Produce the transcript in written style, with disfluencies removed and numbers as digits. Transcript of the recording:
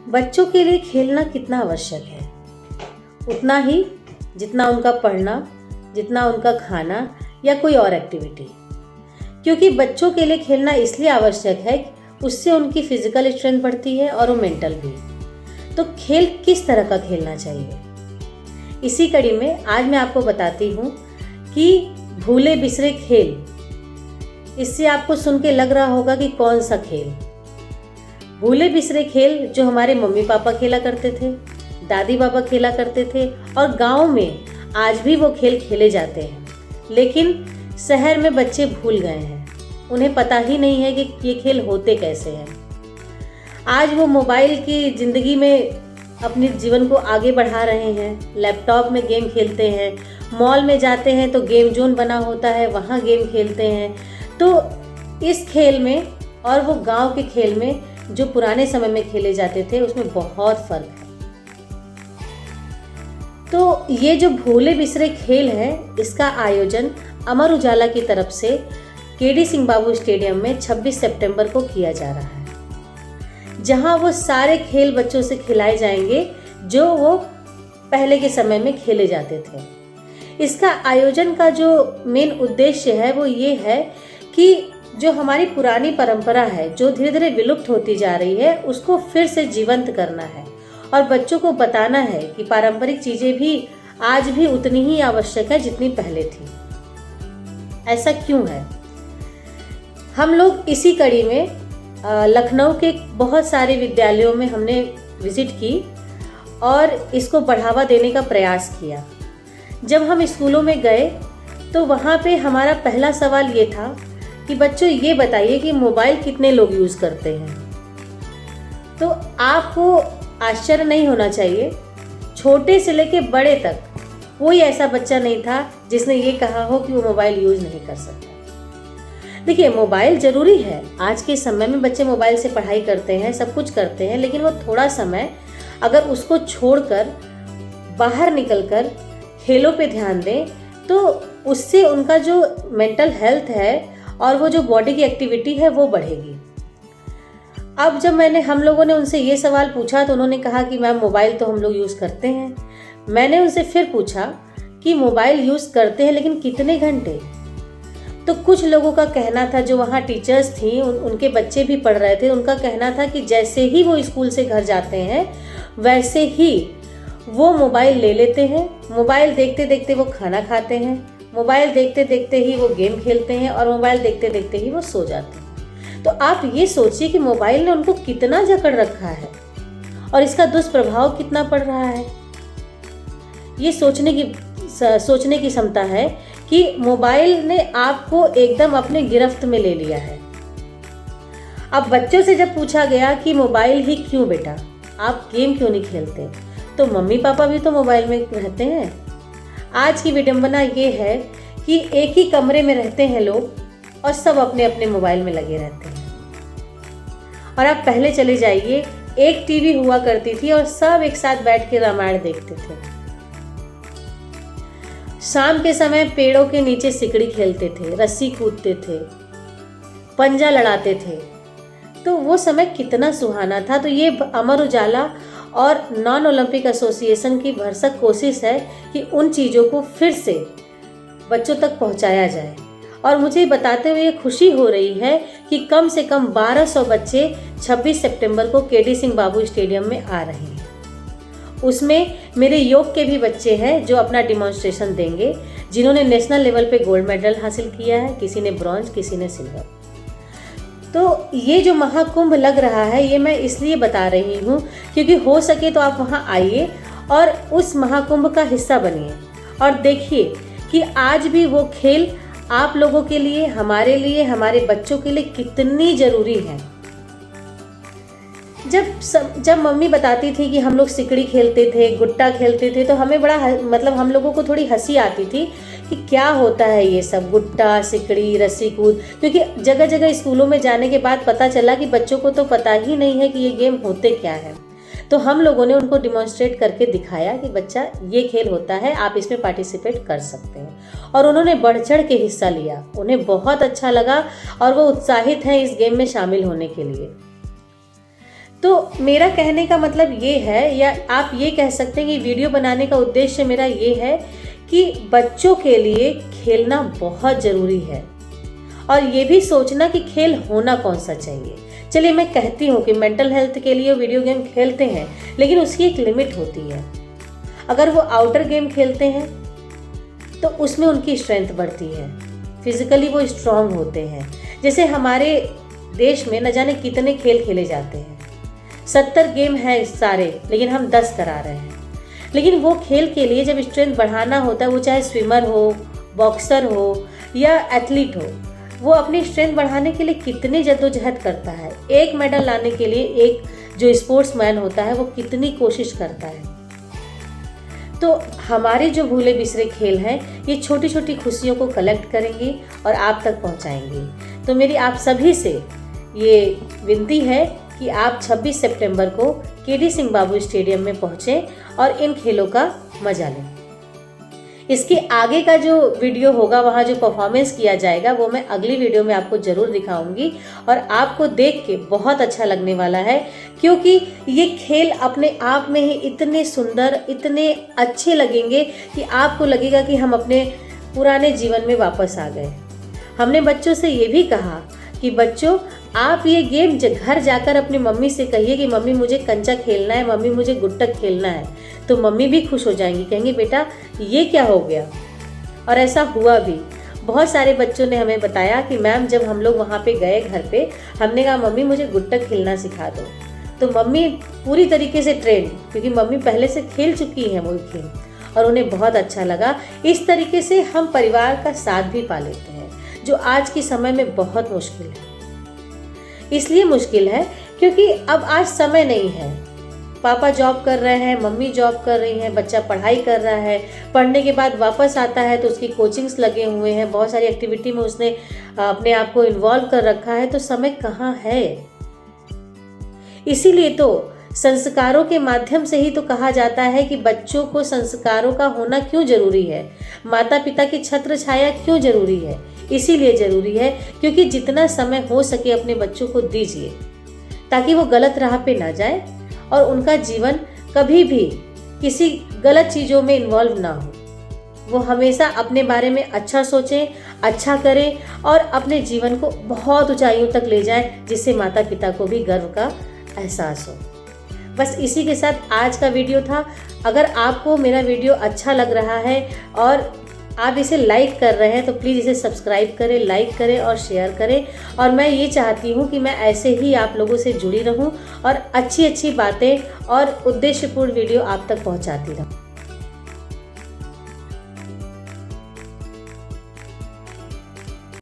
बच्चों के लिए खेलना कितना आवश्यक है, उतना ही जितना उनका पढ़ना, जितना उनका खाना या कोई और एक्टिविटी। क्योंकि बच्चों के लिए खेलना इसलिए आवश्यक है, उससे उनकी फिजिकल स्ट्रेंथ बढ़ती है और वो मेंटल भी। तो खेल किस तरह का खेलना चाहिए, इसी कड़ी में आज मैं आपको बताती हूँ कि भूले बिसरे खेल। इससे आपको सुन के लग रहा होगा कि कौन सा खेल। भूले बिसरे खेल जो हमारे मम्मी पापा खेला करते थे, दादी बाबा खेला करते थे और गांव में आज भी वो खेल खेले जाते हैं, लेकिन शहर में बच्चे भूल गए हैं। उन्हें पता ही नहीं है कि ये खेल होते कैसे हैं। आज वो मोबाइल की ज़िंदगी में अपने जीवन को आगे बढ़ा रहे हैं, लैपटॉप में गेम खेलते हैं, मॉल में जाते हैं तो गेम जोन बना होता है, वहाँ गेम खेलते हैं। तो इस खेल में और वो गांव के खेल में जो पुराने समय में खेले जाते थे उसमें बहुत फ़र्क है। तो ये जो भूले बिसरे खेल है, इसका आयोजन अमर उजाला की तरफ से केडी सिंह बाबू स्टेडियम में 26 सितंबर को किया जा रहा है, जहां वो सारे खेल बच्चों से खिलाए जाएंगे जो वो पहले के समय में खेले जाते थे। इसका आयोजन का जो मेन उद्देश्य है वो ये है कि जो हमारी पुरानी परंपरा है, जो धीरे धीरे विलुप्त होती जा रही है, उसको फिर से जीवंत करना है और बच्चों को बताना है कि पारंपरिक चीजें भी आज भी उतनी ही आवश्यक है जितनी पहले थी। ऐसा क्यों है? हम लोग इसी कड़ी में लखनऊ के बहुत सारे विद्यालयों में हमने विजिट की और इसको बढ़ावा देने का प्रयास किया। जब हम स्कूलों में गए तो वहाँ पे हमारा पहला सवाल ये था कि बच्चों ये बताइए कि मोबाइल कितने लोग यूज़ करते हैं। तो आपको आश्चर्य नहीं होना चाहिए, छोटे से लेके बड़े तक कोई ऐसा बच्चा नहीं था जिसने ये कहा हो कि वो मोबाइल यूज़ नहीं कर सकता। देखिए, मोबाइल ज़रूरी है। आज के समय में बच्चे मोबाइल से पढ़ाई करते हैं, सब कुछ करते हैं, लेकिन वो थोड़ा समय अगर उसको छोड़कर बाहर निकलकर खेलों पे ध्यान दें तो उससे उनका जो मेंटल हेल्थ है और वो जो बॉडी की एक्टिविटी है वो बढ़ेगी। अब जब हम लोगों ने उनसे ये सवाल पूछा तो उन्होंने कहा कि मैम मोबाइल तो हम लोग यूज़ करते हैं। मैंने उनसे फिर पूछा कि मोबाइल यूज़ करते हैं लेकिन कितने घंटे? तो कुछ लोगों का कहना था, जो वहाँ टीचर्स थी, उनके बच्चे भी पढ़ रहे थे, उनका कहना था कि जैसे ही वो स्कूल से घर जाते हैं वैसे ही वो मोबाइल ले लेते हैं, मोबाइल देखते देखते वो खाना खाते हैं, मोबाइल देखते देखते ही वो गेम खेलते हैं और मोबाइल देखते देखते ही वो सो जाते हैं। तो आप ये सोचिए कि मोबाइल ने उनको कितना जकड़ रखा है और इसका दुष्प्रभाव कितना पड़ रहा है। ये सोचने की क्षमता है कि मोबाइल ने आपको एकदम अपने गिरफ्त में ले लिया है। अब बच्चों से जब पूछा गया कि मोबाइल ही क्यों बेटा, आप गेम क्यों नहीं खेलते, तो मम्मी पापा भी तो मोबाइल में रहते हैं। आज की विडंबना ये है कि एक ही कमरे में रहते हैं लोग और सब अपने अपने मोबाइल में लगे रहते हैं। और आप पहले चले जाइए, एक टीवी हुआ करती थी और सब एक साथ बैठ के रामायण देखते थे। शाम के समय पेड़ों के नीचे सिकड़ी खेलते थे, रस्सी कूदते थे, पंजा लड़ाते थे। तो वो समय कितना सुहाना था। तो ये अमर उजाला और नॉन ओलंपिक एसोसिएशन की भरसक कोशिश है कि उन चीज़ों को फिर से बच्चों तक पहुंचाया जाए। और मुझे बताते हुए खुशी हो रही है कि कम से कम 1200 बच्चे 26 सितंबर को केडी सिंह बाबू स्टेडियम में आ रहे हैं। उसमें मेरे योग के भी बच्चे हैं जो अपना डिमॉन्स्ट्रेशन देंगे, जिन्होंने नेशनल लेवल पे गोल्ड मेडल हासिल किया है, किसी ने ब्रॉन्ज, किसी ने सिल्वर। तो ये जो महाकुंभ लग रहा है ये मैं इसलिए बता रही हूँ क्योंकि हो सके तो आप वहाँ आइए और उस महाकुंभ का हिस्सा बनिए और देखिए कि आज भी वो खेल आप लोगों के लिए, हमारे लिए, हमारे बच्चों के लिए कितनी ज़रूरी है। जब मम्मी बताती थी कि हम लोग सिकड़ी खेलते थे, गुट्टा खेलते थे, तो हमें बड़ा हम लोगों को थोड़ी हंसी आती थी कि क्या होता है ये सब गुट्टा, सिकड़ी, रस्सी कूद। क्योंकि जगह जगह स्कूलों में जाने के बाद पता चला कि बच्चों को तो पता ही नहीं है कि ये गेम होते क्या है। तो हम लोगों ने उनको डिमॉन्स्ट्रेट करके दिखाया कि बच्चा ये खेल होता है, आप इसमें पार्टिसिपेट कर सकते हैं। और उन्होंने बढ़ चढ़ के हिस्सा लिया, उन्हें बहुत अच्छा लगा और वो उत्साहित हैं इस गेम में शामिल होने के लिए। तो मेरा कहने का मतलब ये है, या आप ये कह सकते हैं कि वीडियो बनाने का उद्देश्य मेरा ये है कि बच्चों के लिए खेलना बहुत ज़रूरी है और ये भी सोचना कि खेल होना कौन सा चाहिए। चलिए मैं कहती हूँ कि मेंटल हेल्थ के लिए वीडियो गेम खेलते हैं, लेकिन उसकी एक लिमिट होती है। अगर वो आउटर गेम खेलते हैं तो उसमें उनकी स्ट्रेंथ बढ़ती है, फिजिकली वो स्ट्रांग होते हैं। जैसे हमारे देश में न जाने कितने खेल खेले जाते हैं, 70 गेम हैं सारे, लेकिन हम 10 करा रहे हैं। लेकिन वो खेल के लिए जब स्ट्रेंथ बढ़ाना होता है, वो चाहे स्विमर हो, बॉक्सर हो या एथलीट हो, वो अपनी स्ट्रेंथ बढ़ाने के लिए कितनी जद्दोजहद करता है। एक मेडल लाने के लिए एक जो स्पोर्ट्समैन होता है वो कितनी कोशिश करता है। तो हमारे जो भूले बिसरे खेल हैं ये छोटी छोटी खुशियों को कलेक्ट करेंगी और आप तक पहुंचाएंगी। तो मेरी आप सभी से ये विनती है कि आप 26 सितंबर को केडी सिंह बाबू स्टेडियम में पहुँचें और इन खेलों का मजा लें। इसके आगे का जो वीडियो होगा, वहाँ जो परफॉर्मेंस किया जाएगा, वो मैं अगली वीडियो में आपको ज़रूर दिखाऊंगी और आपको देख के बहुत अच्छा लगने वाला है, क्योंकि ये खेल अपने आप में ही इतने सुंदर, इतने अच्छे लगेंगे कि आपको लगेगा कि हम अपने पुराने जीवन में वापस आ गए। हमने बच्चों से ये भी कहा कि बच्चों, आप ये गेम घर जाकर अपनी मम्मी से कहिए कि मम्मी मुझे कंचा खेलना है, मम्मी मुझे गुट्टक खेलना है, तो मम्मी भी खुश हो जाएंगी, कहेंगे बेटा ये क्या हो गया। और ऐसा हुआ भी। बहुत सारे बच्चों ने हमें बताया कि मैम जब हम लोग वहाँ पे गए घर पे, हमने कहा मम्मी मुझे गुट्टक खेलना सिखा दो, तो मम्मी पूरी तरीके से ट्रेंड, क्योंकि मम्मी पहले से खेल चुकी हैं वो खेल और उन्हें बहुत अच्छा लगा। इस तरीके से हम परिवार का साथ भी पा लेते हैं, जो आज के समय में बहुत मुश्किल है। इसलिए मुश्किल है क्योंकि अब आज समय नहीं है। पापा जॉब कर रहे हैं, मम्मी जॉब कर रही हैं, बच्चा पढ़ाई कर रहा है, पढ़ने के बाद वापस आता है तो उसकी कोचिंग्स लगे हुए हैं, बहुत सारी एक्टिविटी में उसने अपने आप को इन्वॉल्व कर रखा है, तो समय कहाँ है। इसीलिए तो संस्कारों के माध्यम से ही तो कहा जाता है कि बच्चों को संस्कारों का होना क्यों जरूरी है, माता पिता की छत्र छाया क्यों जरूरी है। इसीलिए जरूरी है क्योंकि जितना समय हो सके अपने बच्चों को दीजिए, ताकि वो गलत राह पे ना जाए और उनका जीवन कभी भी किसी गलत चीज़ों में इन्वॉल्व ना हो। वो हमेशा अपने बारे में अच्छा सोचें, अच्छा करें और अपने जीवन को बहुत ऊंचाइयों तक ले जाएं, जिससे माता पिता को भी गर्व का एहसास हो। बस इसी के साथ आज का वीडियो था। अगर आपको मेरा वीडियो अच्छा लग रहा है और आप इसे लाइक कर रहे हैं तो प्लीज़ इसे सब्सक्राइब करें, लाइक करें और शेयर करें। और मैं ये चाहती हूँ कि मैं ऐसे ही आप लोगों से जुड़ी रहूँ और अच्छी अच्छी बातें और उद्देश्यपूर्ण वीडियो आप तक पहुँचाती रहूँ।